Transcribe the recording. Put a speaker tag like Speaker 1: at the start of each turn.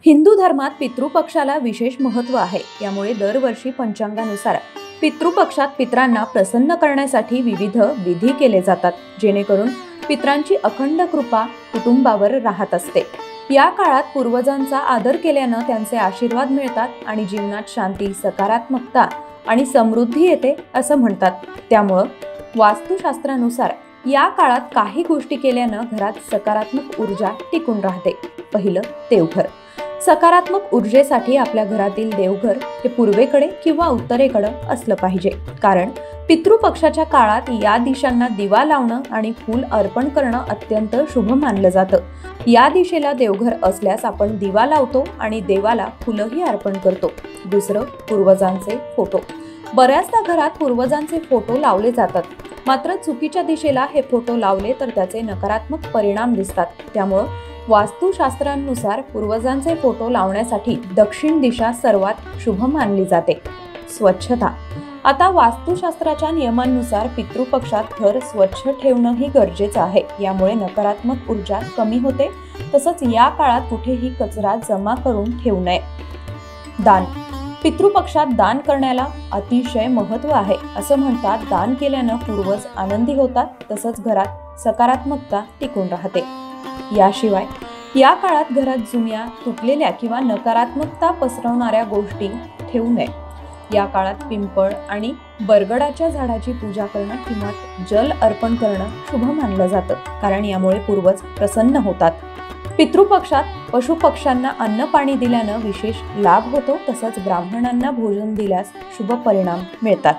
Speaker 1: हिंदू धर्मात पितृपक्षाला विशेष महत्त्व आहे। यामुळे दरवर्षी पंचांगानुसार पितृपक्षात पितरांना प्रसन्न करण्यासाठी विविध विधी केले जातात, जेणेकरून पितरांची अखंड कृपा कुटुंबावर राहत असते। या काळात पूर्वजांचा आदर केल्याने त्यांचे आशीर्वाद मिळतात आणि जीवनात शांती, सकारात्मकता आणि समृद्धी येते असं म्हणतात। त्यामुळे वास्तुशास्त्रानुसार या काळात काही गोष्टी केल्याने घरात सकारात्मक ऊर्जा टिकून राहते। पहिलं, देवघर। सकारात्मक ऊर्जेसाठी आपल्या घरातील देवघर हे पूर्वेकडे किंवा उत्तरेकडे असलं पाहिजे, कारण पितृपक्षाच्या काळात या दिशांना दिवा लावणं आणि फूल अर्पण करणं अत्यंत शुभ मानलं जातं। या दिशेला देवघर असल्यास आपण दिवा लावतो आणि देवाला फुलंही अर्पण करतो। दुसरं, पूर्वजांचे फोटो। बऱ्याचदा घरात पूर्वजांचे फोटो लावले जातात, मात्र चुकीच्या दिशेला हे फोटो लावले तर त्याचे नकारात्मक परिणाम दिसतात। त्यामुळे वास्तुशास्त्रानुसार पूर्वजांचे फोटो लावण्यासाठी दक्षिण दिशा सर्वात शुभ मानली जाते। स्वच्छता। आता वास्तुशास्त्राच्या नियमांनुसार पितृपक्षात घर स्वच्छ ठेवणंही गरजेचं आहे। यामुळे नकारात्मक ऊर्जा कमी होते। तसंच या काळात कुठेही कचरा जमा करून ठेवू नये। दान। पितृपक्षात दान करण्याला अतिशय महत्त्व आहे। असं म्हणतात, दान केल्यानं पूर्वज आनंदी होतात, तसंच घरात सकारात्मकता टिकून राहते। याशिवाय या काळात घरात जुन्या, तुटलेल्या किंवा नकारात्मकता पसरवणाऱ्या गोष्टी ठेवू नये। या काळात पिंपळ आणि बरगडाच्या झाडाची पूजा करणं किंवा जल अर्पण करणं शुभ मानलं जातं, कारण यामुळे पूर्वज प्रसन्न होतात। पितृपक्षात पशुपक्ष्यांना अन्न पाणी दिल्यानं विशेष लाभ होतो, तसंच ब्राह्मणांना भोजन दिल्यास शुभ परिणाम मिळतात।